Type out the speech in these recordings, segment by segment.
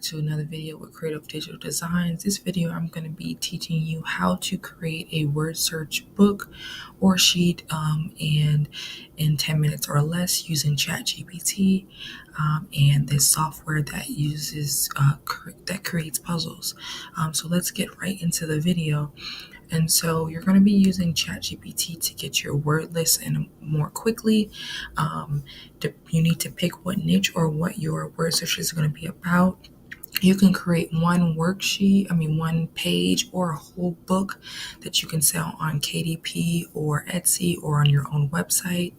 to another video with Creative Digital Designs. This video I'm going to be teaching you how to create a word search book or sheet and in 10 minutes or less using ChatGPT and this software that uses that creates puzzles. So let's get right into the video. And so you're going to be using ChatGPT to get your word list in more quickly. You need to pick what niche or what your word search is going to be about. You can create one page or a whole book that you can sell on KDP or Etsy or on your own website.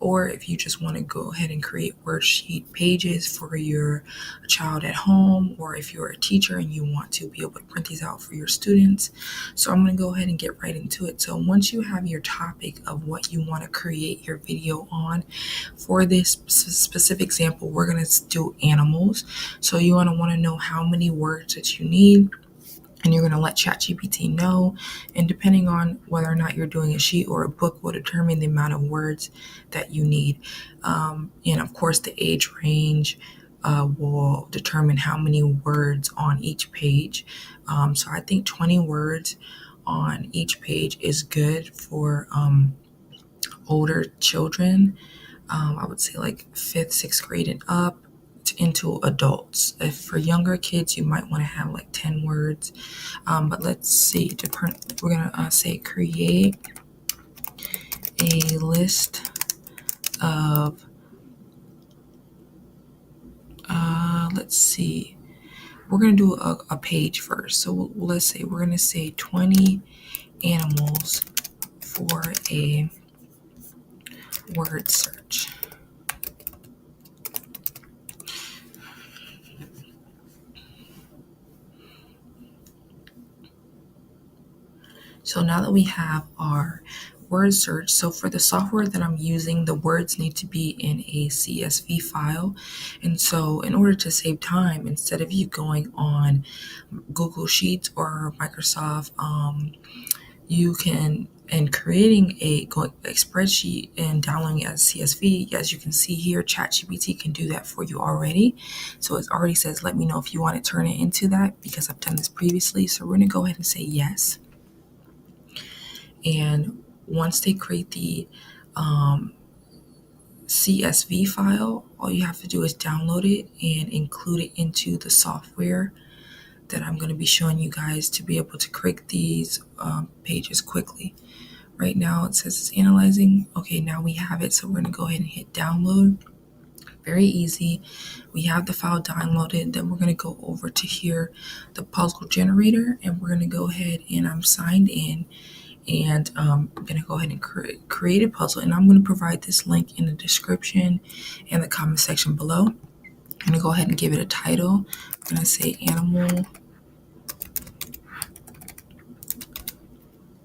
Or if you just want to go ahead and create worksheet pages for your child at home, or if you're a teacher and you want to be able to print these out for your students. So I'm going to go ahead and get right into it. So once you have your topic of what you want to create your video on, for this specific example, we're going to do animals. So you want to know how many words that you need, and you're going to let ChatGPT know. And depending on whether or not you're doing a sheet or a book will determine the amount of words that you need. And of course, the age range will determine how many words on each page. So I think 20 words on each page is good for older children. I would say like 5th, 6th grade and up into adults. If for younger kids, you might want to have like 10 words. But let's see, we're going to say create a list of, let's see, we're going to do a page first. So let's say we're going to say 20 animals for a word search. So now that we have our word search, so for the software that I'm using, the words need to be in a CSV file. And so in order to save time, instead of you going on Google Sheets or Microsoft, you can, and creating a spreadsheet and downloading it as CSV, as you can see here, ChatGPT can do that for you already. So it already says, let me know if you want to turn it into that, because I've done this previously. So we're going to go ahead and say yes. And once they create the CSV file, all you have to do is download it and include it into the software that I'm going to be showing you guys to be able to create these pages quickly. Right now it says it's analyzing. Okay, now we have it. So we're going to go ahead and hit download. Very easy. We have the file downloaded. Then we're going to go over to here, the puzzle generator, and we're going to go ahead and I'm signed in. And I'm going to go ahead and create a puzzle. And I'm going to provide this link in the description and the comment section below. I'm going to go ahead and give it a title. I'm going to say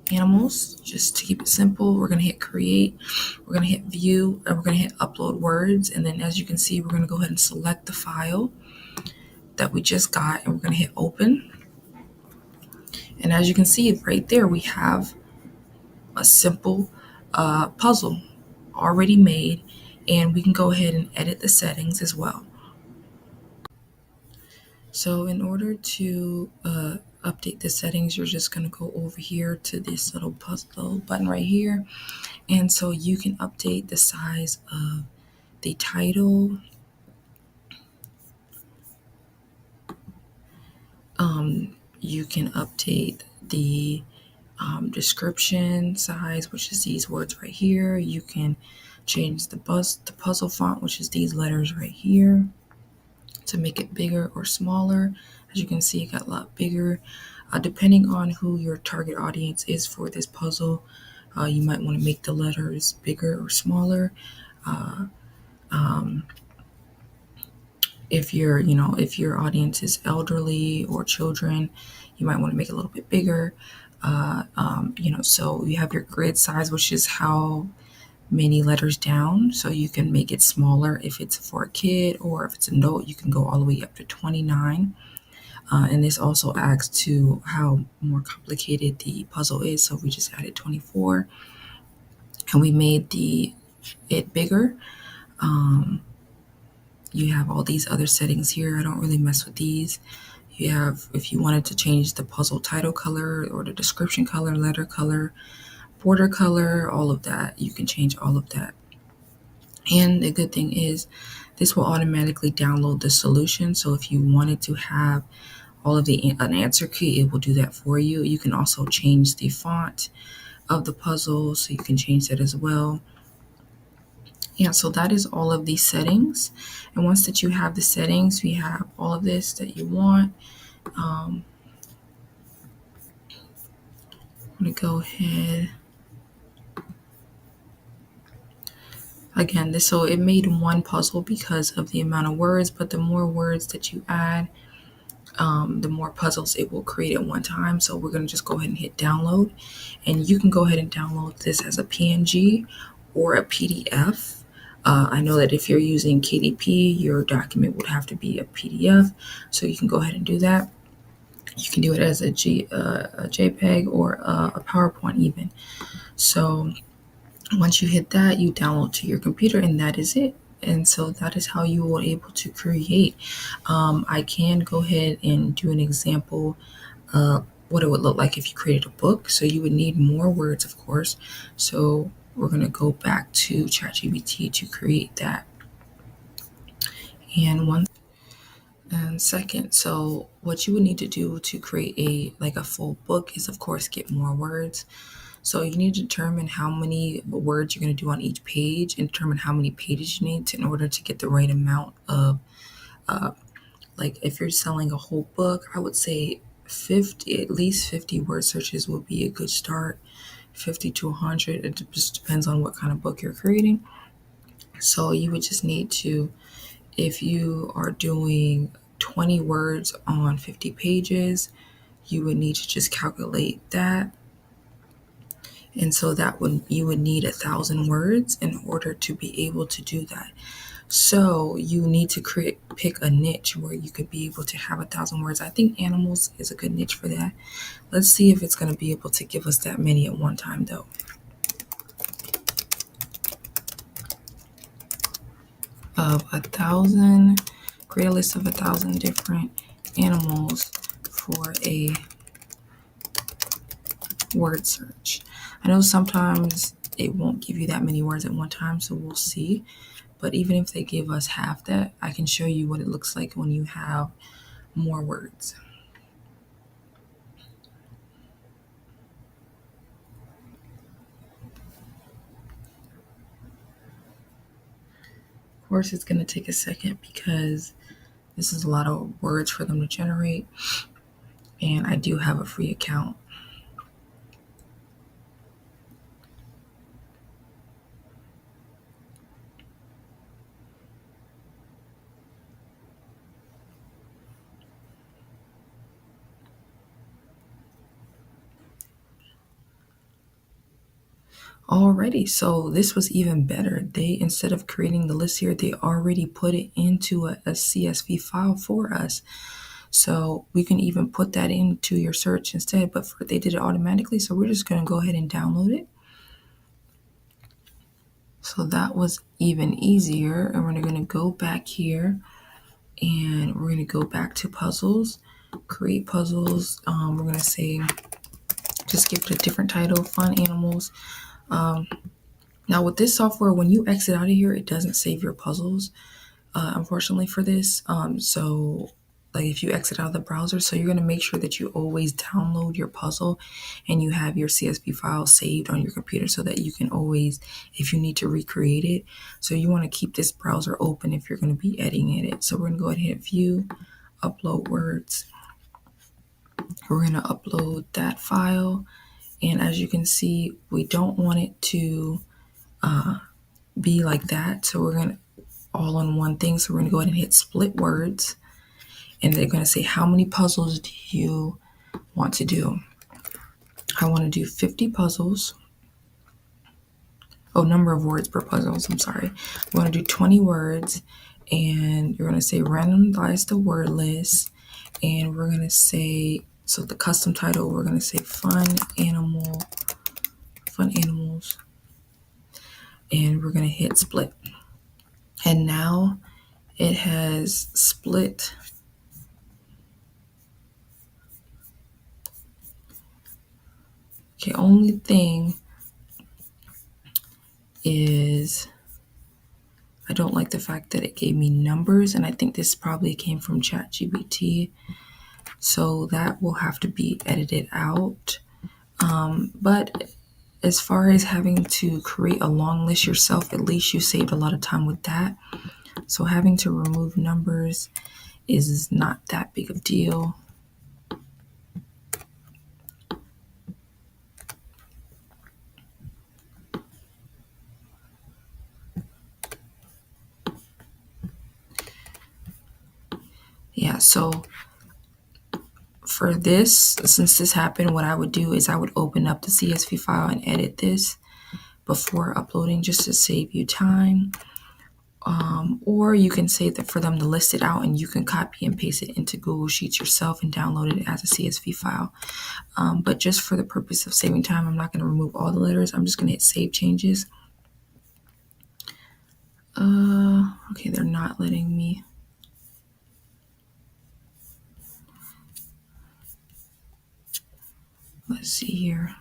animals, just to keep it simple. We're going to hit create. We're going to hit view, and we're going to hit upload words. And then as you can see, we're going to go ahead and select the file that we just got, and we're going to hit open. And as you can see right there, we have a simple puzzle already made, and we can go ahead and edit the settings as well. So in order to update the settings, you're just going to go over here to this little puzzle button right here, and so you can update the size of the title, you can update the description size, which is these words right here. You can change the puzzle font, which is these letters right here, to make it bigger or smaller. As you can see, it got a lot bigger. Depending on who your target audience is for this puzzle, you might want to make the letters bigger or smaller. If your audience is elderly or children, you might want to make it a little bit bigger. So you have your grid size, which is how many letters down. So you can make it smaller if it's for a kid, or if it's an adult, you can go all the way up to 29. And this also adds to how more complicated the puzzle is. So we just added 24, and we made it bigger. you have all these other settings here. I don't really mess with these. You have, if you wanted to change the puzzle title color or the description color, letter color, border color, all of that, you can change all of that. And the good thing is this will automatically download the solution. So if you wanted to have all of an answer key, it will do that for you. You can also change the font of the puzzle, so you can change that as well. Yeah, so that is all of these settings. And once that you have the settings, we have all of this that you want. I'm going to go ahead. Again, so it made one puzzle because of the amount of words, but the more words that you add, the more puzzles it will create at one time. So we're going to just go ahead and hit download. And you can go ahead and download this as a PNG or a PDF. I know that if you're using KDP, your document would have to be a PDF. So you can go ahead and do that. You can do it as a JPEG or a PowerPoint even. So once you hit that, you download to your computer, and that is it. And so that is how you will be able to create. I can go ahead and do an example of what it would look like if you created a book. So you would need more words, of course. So we're going to go back to ChatGPT to create that. And second, so what you would need to do to create a full book is, of course, get more words. So you need to determine how many words you're going to do on each page and determine how many pages you need in order to get the right amount of, like if you're selling a whole book, I would say at least 50 word searches would be a good start. 50 to 100, it just depends on what kind of book you're creating. So you would just need to, if you are doing 20 words on 50 pages, you would need to just calculate that. And so you would need 1,000 words in order to be able to do that. So you need to pick a niche where you could be able to have 1,000 words. I think animals is a good niche for that. Let's see if it's going to be able to give us that many at one time though. Of 1,000, create a list of 1,000 different animals for a word search. I know sometimes it won't give you that many words at one time, so we'll see. But even if they give us half that, I can show you what it looks like when you have more words. Of course, it's going to take a second because this is a lot of words for them to generate. And I do have a free account. Already, so this was even better. They, instead of creating the list here, they already put it into a CSV file for us. So we can even put that into your search instead, but they did it automatically. So we're just going to go ahead and download it. So that was even easier. And we're going to go back here and we're going to go back to puzzles, create puzzles. We're going to say, just give it a different title, fun animals. Now with this software, when you exit out of here, it doesn't save your puzzles, unfortunately for this. So like if you exit out of the browser, so you're going to make sure that you always download your puzzle and you have your CSV file saved on your computer so that you can always, if you need to recreate it. So you want to keep this browser open if you're going to be editing it. So we're going to go ahead and hit view, upload words. We're going to upload that file. And as you can see, we don't want it to be like that. So we're going to all on one thing. So we're going to go ahead and hit split words. And they're going to say, how many puzzles do you want to do? I want to do 50 puzzles. Oh, number of words per puzzles. I'm sorry. We want to do 20 words. And you're going to say randomize the word list. And we're going to say, so the custom title, we're going to say fun animals. And we're going to hit split. And now it has split. Okay, only thing is I don't like the fact that it gave me numbers, and I think this probably came from ChatGPT, so that will have to be edited out. But as far as having to create a long list yourself, at least you saved a lot of time with that. So having to remove numbers is not that big of a deal. Yeah, so for this, since this happened, what I would do is I would open up the CSV file and edit this before uploading just to save you time. Or you can say that for them to list it out and you can copy and paste it into Google Sheets yourself and download it as a CSV file. But just for the purpose of saving time, I'm not going to remove all the letters. I'm just going to hit Save Changes. Okay, they're not letting me. Let's see here.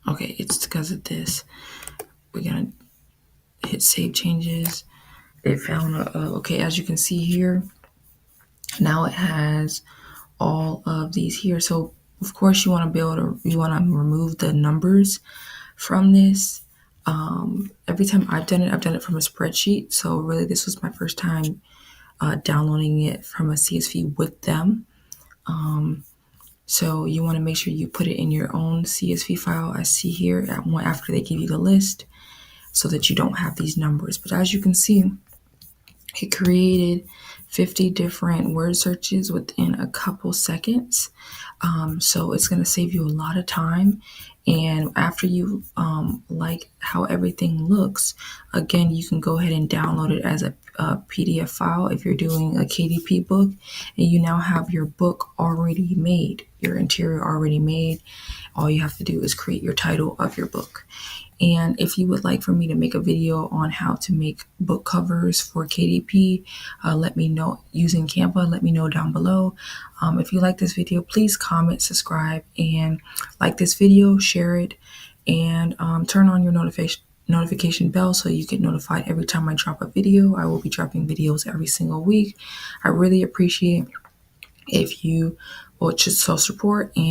Okay, it's because of this. We're going to hit Save Changes. They found, okay, as you can see here, now it has all of these here. So, of course, you want to remove the numbers from this. Every time I've done it from a spreadsheet. So really, this was my first time downloading it from a CSV with them. So you want to make sure you put it in your own CSV file. I see here after they give you the list, so that you don't have these numbers. But as you can see, it created 50 different word searches within a couple seconds. So it's going to save you a lot of time. And after you like how everything looks, again, you can go ahead and download it as a PDF file if you're doing a KDP book, and you now have your book already made, your interior already made. All you have to do is create your title of your book. And if you would like for me to make a video on how to make book covers for KDP, let me know using Canva. Let me know down below. If you like this video, please comment, subscribe, and like this video, share it, and turn on your notification bell so you get notified every time I drop a video. I will be dropping videos every single week. I really appreciate if you will just show support. And